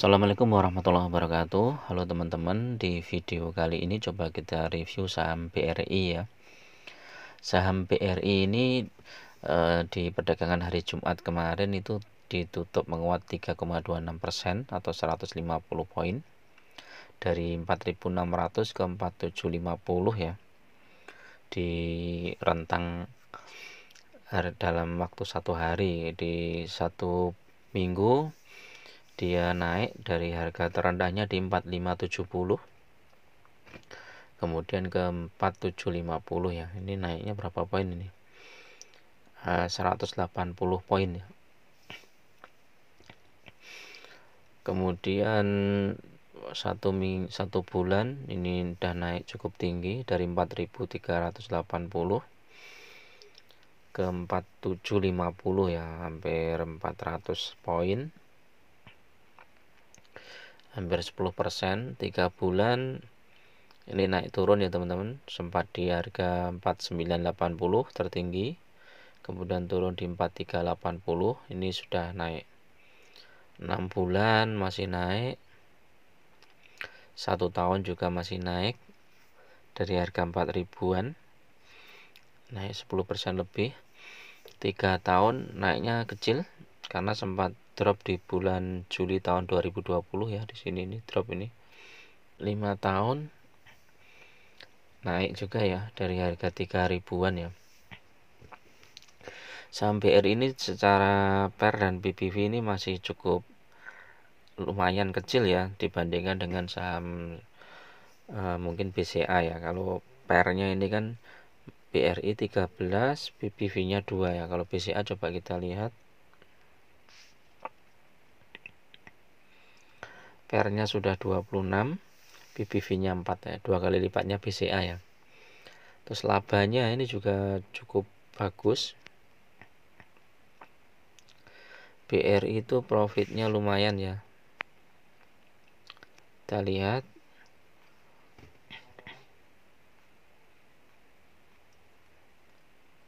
Assalamualaikum warahmatullahi wabarakatuh. Halo teman-teman, di video kali ini coba kita review saham BRI ya. Saham BRI ini di perdagangan hari Jumat kemarin itu ditutup menguat 3,26% atau 150 poin dari 4.600 ke 4.750 ya. Di rentang dalam waktu satu hari, di satu minggu dia naik dari harga terendahnya di 4570 kemudian ke 4750 ya. Ini naiknya berapa poin ini? 180 poin ya. Kemudian satu bulan ini udah naik cukup tinggi dari 4380 ke 4750 ya, hampir 400 poin, hampir 10%. 3 bulan ini naik turun ya teman-teman, sempat di harga 4980 tertinggi, kemudian turun di 4380, ini sudah naik. 6 bulan masih naik, 1 tahun juga masih naik dari harga 4 ribuan, naik 10% lebih. 3 tahun naiknya kecil karena sempat drop di bulan Juli tahun 2020 ya, di sini ini drop ini. 5 tahun naik juga ya dari harga 3 ribuan ya. Saham BRI ini secara PER dan PBV ini masih cukup lumayan kecil ya dibandingkan dengan saham mungkin BCA ya. Kalau PER-nya ini kan BRI 13, PBV-nya 2 ya. Kalau BCA coba kita lihat, PER-nya sudah 26, PBV-nya 4 ya, 2 kali lipatnya BCA ya. Terus labanya ini juga cukup bagus. BRI itu profitnya lumayan ya. Kita lihat,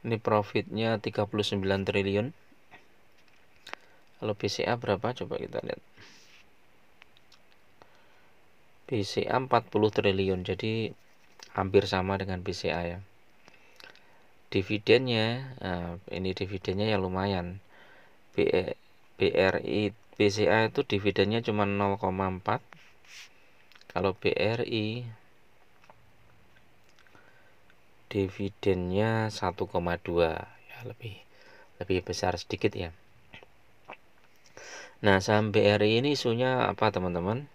ini profitnya 39 triliun. Kalau BCA berapa? Coba kita lihat. BCA 40 triliun, jadi hampir sama dengan BCA ya. Dividennya, ini dividennya ya lumayan. BRI, BCA itu dividennya cuma 0,4. Kalau BRI dividennya 1,2 ya, lebih besar sedikit ya. Nah, saham BRI ini isunya apa teman-teman?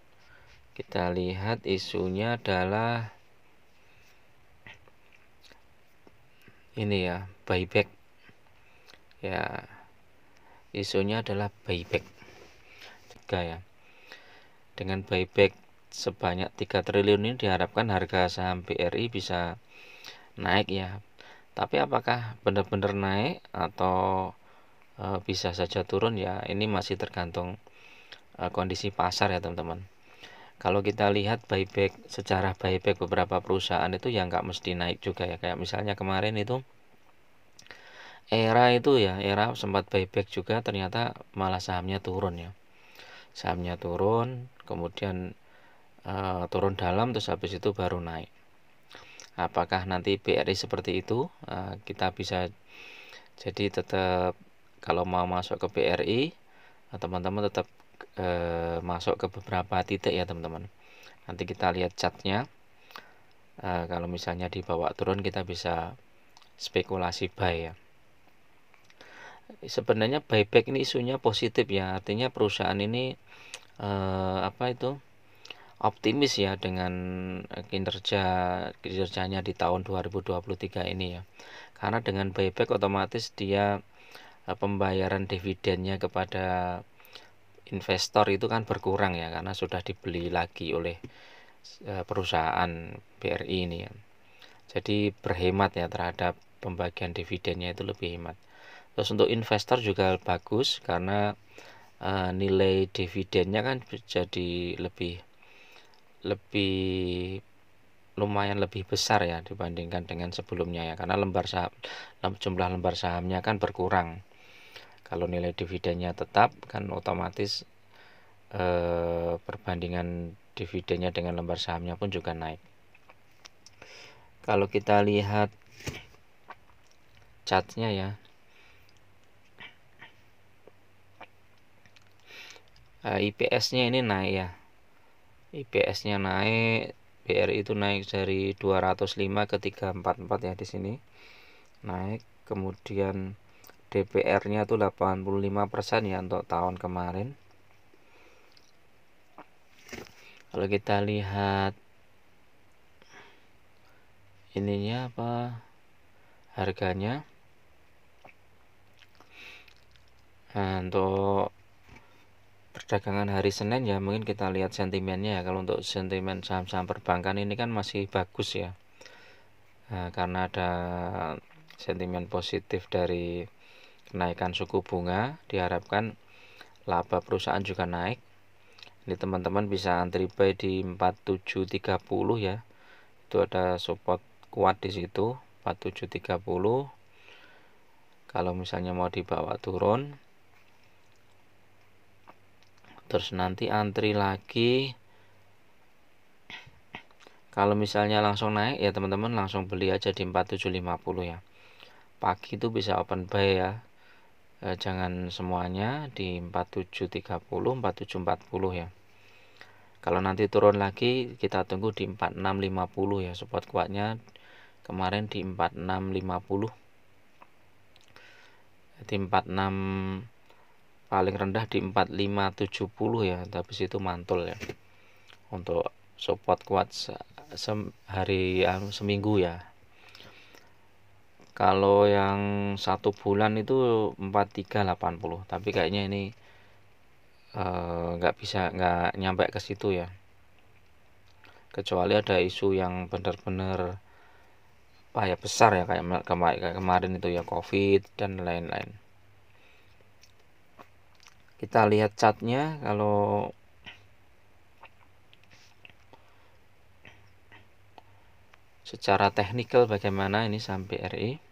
Kita lihat isunya adalah ini ya, buyback ya. Isunya adalah buyback 3 ya. Dengan buyback sebanyak 3 triliun ini diharapkan harga saham BRI bisa naik ya. Tapi apakah benar-benar naik atau bisa saja turun ya, ini masih tergantung kondisi pasar ya teman-teman. Kalau kita lihat sejarah buyback beberapa perusahaan itu ya nggak mesti naik juga ya. Kayak misalnya kemarin itu Era sempat buyback juga, ternyata malah sahamnya turun ya. Sahamnya turun, kemudian turun dalam, terus habis itu baru naik. Apakah nanti BRI seperti itu? Kita bisa jadi tetap kalau mau masuk ke BRI, teman-teman tetap masuk ke beberapa titik ya teman-teman. Nanti kita lihat chartnya. Kalau misalnya dibawa turun, kita bisa spekulasi buy ya. Sebenarnya buyback ini isunya positif ya, artinya perusahaan ini optimis ya dengan kinerjanya di tahun 2023 ini ya. Karena dengan buyback otomatis dia pembayaran dividennya kepada investor itu kan berkurang ya, karena sudah dibeli lagi oleh perusahaan BRI ini ya. Jadi berhemat ya terhadap pembagian dividennya, itu lebih hemat. Terus untuk investor juga bagus karena nilai dividennya kan jadi lumayan lebih besar ya dibandingkan dengan sebelumnya ya, karena jumlah lembar sahamnya kan berkurang. Kalau nilai dividennya tetap kan otomatis perbandingan dividennya dengan lembar sahamnya pun juga naik. Kalau kita lihat chartnya ya, IPS-nya ini naik ya, IPS-nya naik, BRI itu naik dari 205 ke 344 ya di sini naik. Kemudian DPR-nya tuh 85% ya untuk tahun kemarin. Kalau kita lihat ininya apa, harganya, nah, untuk perdagangan hari Senin ya, mungkin kita lihat sentimennya ya. Kalau untuk sentimen saham-saham perbankan ini kan masih bagus ya, nah, karena ada sentimen positif dari kenaikan suku bunga, diharapkan laba perusahaan juga naik. Ini teman-teman bisa antri buy di 4730 ya, itu ada support kuat di situ 4730. Kalau misalnya mau dibawa turun, terus nanti antri lagi. Kalau misalnya langsung naik ya teman-teman langsung beli aja di 4750 ya. Pagi itu bisa open buy ya, jangan semuanya di 4730 4740 ya. Kalau nanti turun lagi kita tunggu di 4650 ya, support kuatnya kemarin di 4650. Di 46 paling rendah di 4570 ya, habis itu mantul ya. Untuk support kuat hari seminggu ya. Kalau yang 1 bulan itu 4380, tapi kayaknya ini nggak nyampe ke situ ya, kecuali ada isu yang benar-benar besar ya, kayak kemarin itu ya, COVID dan lain-lain. Kita lihat chartnya. Kalau secara teknikal bagaimana ini saham BRI,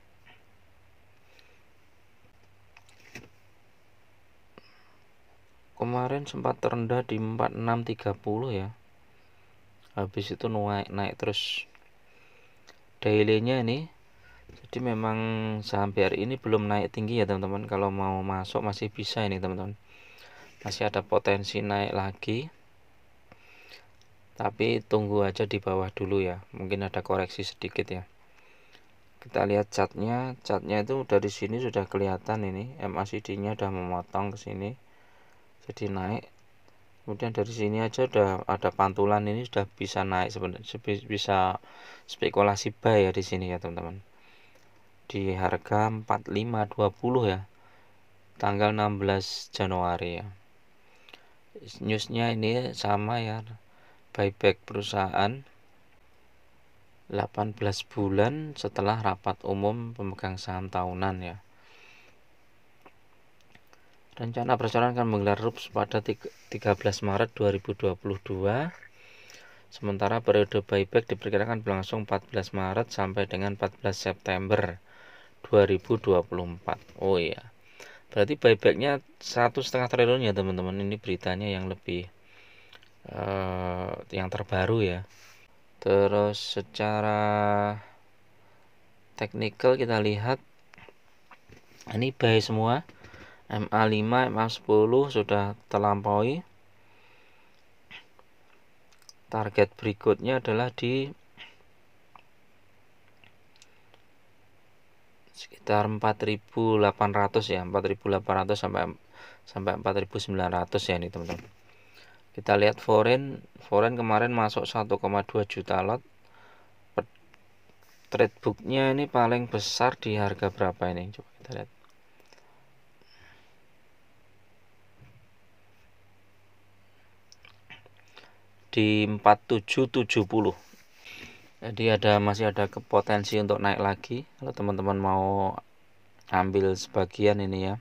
kemarin sempat terendah di 4630 ya, habis itu naik terus daily-nya ini. Jadi memang saham BRI ini belum naik tinggi ya teman-teman. Kalau mau masuk masih bisa ini teman-teman, masih ada potensi naik lagi, tapi tunggu aja di bawah dulu ya, mungkin ada koreksi sedikit ya. Kita lihat chartnya itu dari sini sudah kelihatan, ini MACD-nya udah memotong ke sini, jadi naik. Kemudian dari sini aja udah ada pantulan, ini sudah bisa naik sebenarnya, bisa spekulasi buy ya di sini ya teman-teman, di harga 4520 ya, tanggal 16 Januari ya. Newsnya ini sama ya, buyback perusahaan 18 bulan setelah rapat umum pemegang saham tahunan ya. Rencana perusahaan akan menggelar RUPS pada 13 Maret 2022. Sementara periode buyback diperkirakan berlangsung 14 Maret sampai dengan 14 September 2024. Oh iya, berarti buybacknya 1,5 triliun ya teman-teman. Ini beritanya yang lebih yang terbaru ya. Terus secara teknikal kita lihat ini buy semua, MA5, MA10 sudah terlampaui. Target berikutnya adalah di sekitar 4.800 ya, 4.800 sampai 4.900 ya ini teman-teman. Kita lihat foreign kemarin masuk 1,2 juta lot. Trade booknya ini paling besar di harga berapa ini, coba kita lihat. Di 4770. Jadi masih ada potensi untuk naik lagi kalau teman-teman mau ambil sebagian ini ya.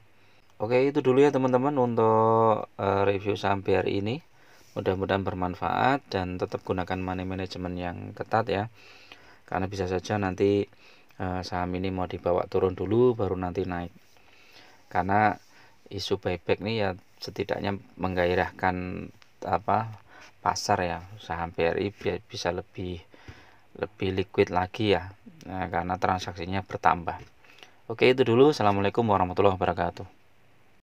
Oke, itu dulu ya teman-teman untuk review saham BRI ini. Mudah-mudahan bermanfaat dan tetap gunakan money management yang ketat ya. Karena bisa saja nanti saham ini mau dibawa turun dulu baru nanti naik. Karena isu buyback ini ya setidaknya menggairahkan pasar ya, saham BRI bisa lebih liquid lagi ya, karena transaksinya bertambah. Oke, itu dulu. Assalamualaikum warahmatullahi wabarakatuh.